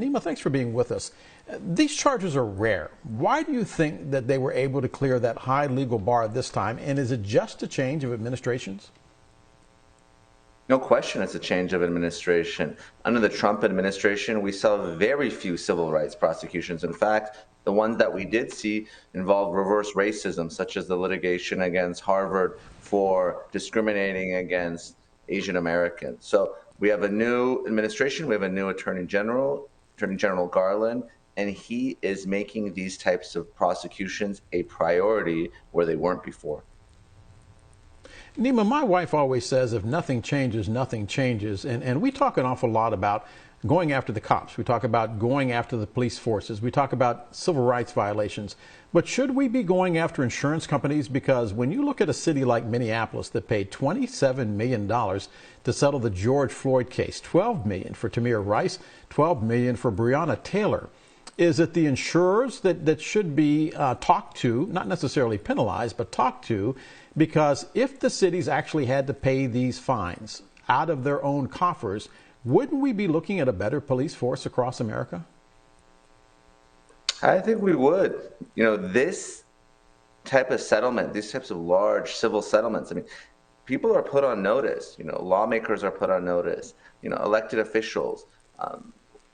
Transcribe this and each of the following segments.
Neama, thanks for being with us. These charges are rare. Why do you think that they were able to clear that high legal bar this time? And is it just a change of administrations? No question it's a change of administration. Under the Trump administration, we saw very few civil rights prosecutions. In fact, the ones that we did see involved reverse racism, such as the litigation against Harvard for discriminating against Asian Americans. So we have a new administration, we have a new Attorney General Garland, and he is making these types of prosecutions a priority where they weren't before. Neama, my wife always says if nothing changes, nothing changes. And we talk an awful lot about going after the cops. We talk about going after the police forces. We talk about civil rights violations. But should we be going after insurance companies? Because when you look at a city like Minneapolis that paid $27 million to settle the George Floyd case, $12 million for Tamir Rice, $12 million for Breonna Taylor, is it the insurers that should be talked to, not necessarily penalized, but talked to? Because if the cities actually had to pay these fines out of their own coffers, wouldn't we be looking at a better police force across America? I think we would. You know, this type of settlement, these types of large civil settlements, I mean, people are put on notice. You know, lawmakers are put on notice. You know, elected officials,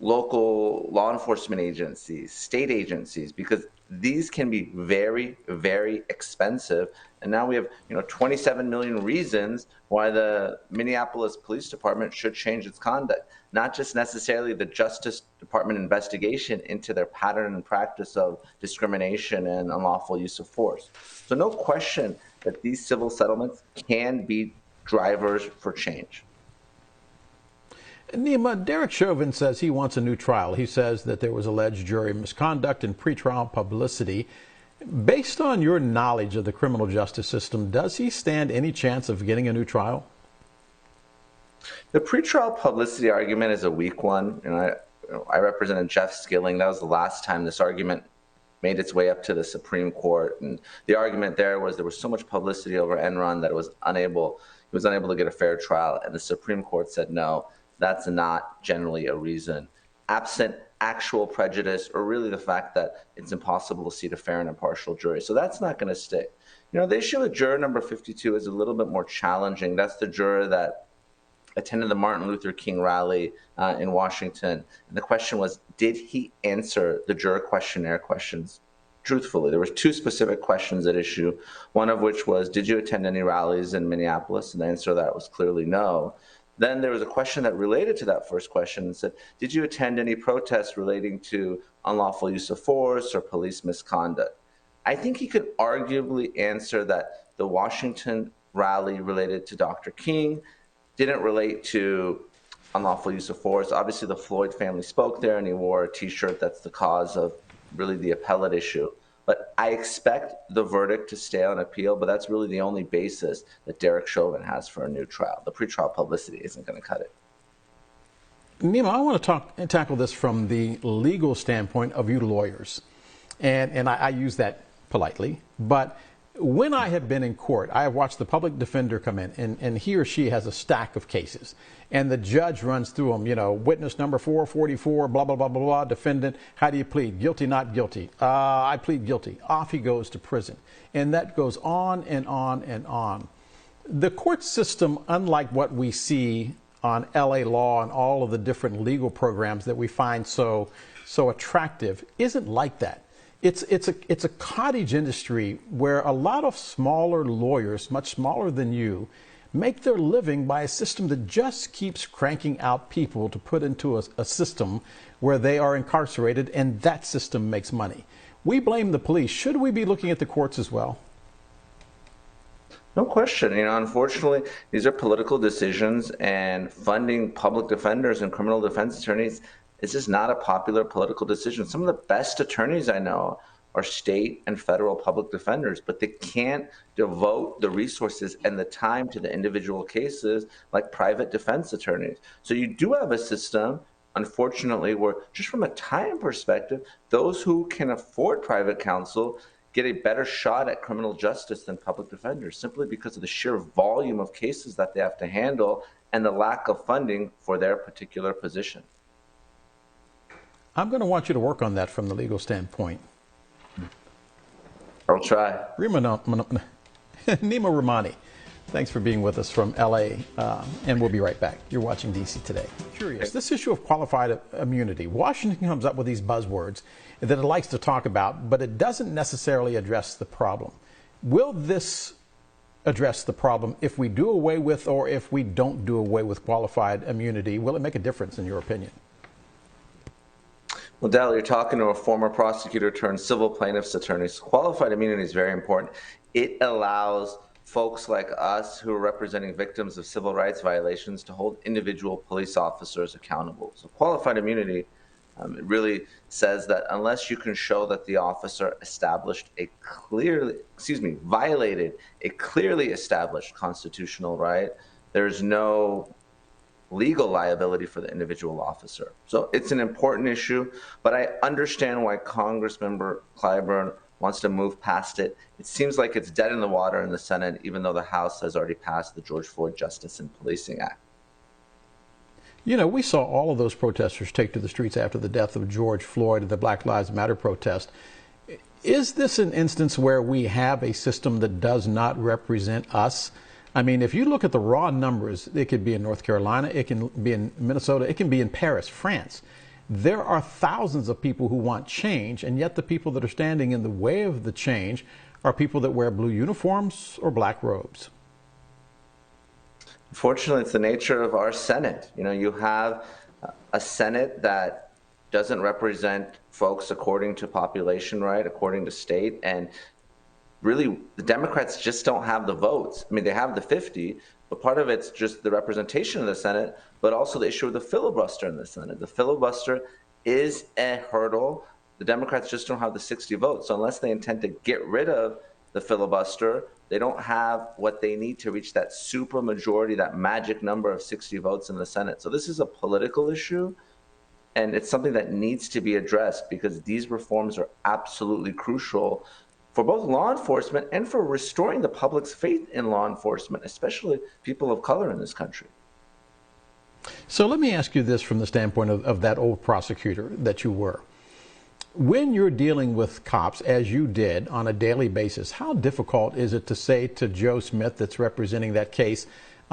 local law enforcement agencies, state agencies, because these can be very, very expensive. And now we have, 27 million reasons why the Minneapolis Police Department should change its conduct, not just necessarily the Justice Department investigation into their pattern and practice of discrimination and unlawful use of force. So no question that these civil settlements can be drivers for change. Neama, Derek Chauvin says he wants a new trial. He says that there was alleged jury misconduct and pretrial publicity. Based on your knowledge of the criminal justice system, does he stand any chance of getting a new trial? The pretrial publicity argument is a weak one. I represented Jeff Skilling. That was the last time this argument made its way up to the Supreme Court. And the argument there was so much publicity over Enron that he was unable to get a fair trial. And the Supreme Court said, no, that's not generally a reason, absent actual prejudice or really the fact that it's impossible to seat a fair and impartial jury. So that's not going to stick. The issue with juror number 52 is a little bit more challenging. That's the juror that attended the Martin Luther King rally in Washington. And the question was, did he answer the juror questionnaire questions truthfully? There were two specific questions at issue, one of which was, did you attend any rallies in Minneapolis? And the answer to that was clearly no. Then there was a question that related to that first question and said, did you attend any protests relating to unlawful use of force or police misconduct? I think he could arguably answer that the Washington rally related to Dr. King didn't relate to unlawful use of force. Obviously, the Floyd family spoke there and he wore a T-shirt that's the cause of really the appellate issue. But I expect the verdict to stay on appeal, but that's really the only basis that Derek Chauvin has for a new trial. The pretrial publicity isn't going to cut it. Neama, I want to tackle this from the legal standpoint of you lawyers. And I use that politely. But when I have been in court, I have watched the public defender come in, and he or she has a stack of cases. And the judge runs through them, witness number 444, blah, blah, blah, blah, blah, defendant, how do you plead? Guilty, not guilty. I plead guilty. Off he goes to prison. And that goes on and on and on. The court system, unlike what we see on LA Law and all of the different legal programs that we find so attractive, isn't like that. It's a cottage industry where a lot of smaller lawyers, much smaller than you, make their living by a system that just keeps cranking out people to put into a system where they are incarcerated, and that system makes money. We blame the police. Should we be looking at the courts as well? No question. Unfortunately, these are political decisions, and funding public defenders and criminal defense attorneys is just not a popular political decision. Some of the best attorneys I know are state and federal public defenders, but they can't devote the resources and the time to the individual cases like private defense attorneys. So you do have a system, unfortunately, where just from a time perspective, those who can afford private counsel get a better shot at criminal justice than public defenders, simply because of the sheer volume of cases that they have to handle and the lack of funding for their particular position. I'm going to want you to work on that from the legal standpoint. I'll try. Neama Rahmani, thanks for being with us from L.A., and we'll be right back. You're watching D.C. Today. Curious, this issue of qualified immunity, Washington comes up with these buzzwords that it likes to talk about, but it doesn't necessarily address the problem. Will this address the problem if we do away with, or if we don't do away with qualified immunity? Will it make a difference in your opinion? Well, Dell, you're talking to a former prosecutor turned civil plaintiff's attorney. So qualified immunity is very important. It allows folks like us who are representing victims of civil rights violations to hold individual police officers accountable. So qualified immunity, it really says that unless you can show that the officer violated a clearly established constitutional right, there's no legal liability for the individual officer. So it's an important issue, but I understand why Congressman Clyburn wants to move past it. It seems like it's dead in the water in the Senate, even though the House has already passed the George Floyd Justice and Policing Act. You know, we saw all of those protesters take to the streets after the death of George Floyd and the Black Lives Matter protest. Is this an instance where we have a system that does not represent us? I mean, if you look at the raw numbers, it could be in North Carolina, it can be in Minnesota, it can be in Paris, France. There are thousands of people who want change, and yet the people that are standing in the way of the change are people that wear blue uniforms or black robes. Unfortunately, it's the nature of our Senate. You know, you have a Senate that doesn't represent folks according to population, right, according to state, and really, the Democrats just don't have the votes. I mean, they have the 50, but part of it's just the representation of the Senate, but also the issue of the filibuster in the Senate. The filibuster is a hurdle. The Democrats just don't have the 60 votes. So unless they intend to get rid of the filibuster, they don't have what they need to reach that super majority, that magic number of 60 votes in the Senate. So this is a political issue, and it's something that needs to be addressed because these reforms are absolutely crucial for both law enforcement and for restoring the public's faith in law enforcement, especially people of color in this country. So let me ask you this from the standpoint of that old prosecutor that you were. When you're dealing with cops, as you did on a daily basis, how difficult is it to say to Joe Smith that's representing that case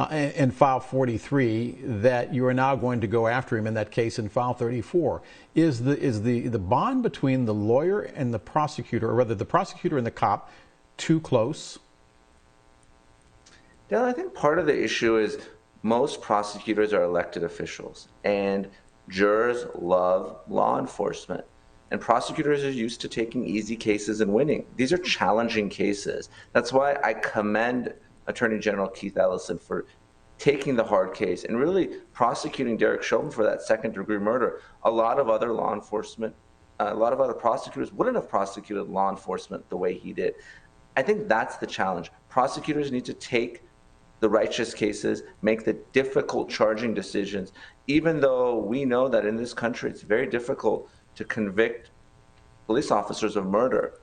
in file 43 that you are now going to go after him in that case in file 34? Is the bond between the lawyer and the prosecutor, or rather the prosecutor and the cop, too close? Yeah, I think part of the issue is most prosecutors are elected officials, and jurors love law enforcement. And prosecutors are used to taking easy cases and winning. These are challenging cases. That's why I commend Attorney General Keith Ellison for taking the hard case and really prosecuting Derek Chauvin for that second-degree murder. A lot of other law enforcement, a lot of other prosecutors wouldn't have prosecuted law enforcement the way he did. I think that's the challenge. Prosecutors need to take the righteous cases, make the difficult charging decisions, even though we know that in this country it's very difficult to convict police officers of murder.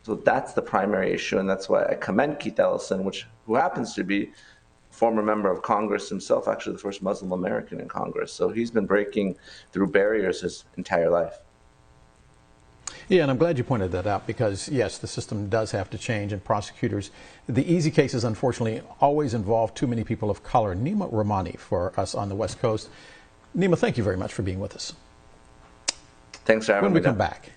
So that's the primary issue, and that's why I commend Keith Ellison, who happens to be a former member of Congress himself, actually the first Muslim American in Congress. So he's been breaking through barriers his entire life. Yeah, and I'm glad you pointed that out because, yes, the system does have to change, and prosecutors, the easy cases, unfortunately, always involve too many people of color. Neama Rahmani for us on the West Coast. Neama, thank you very much for being with us. Thanks for having me. When we come back.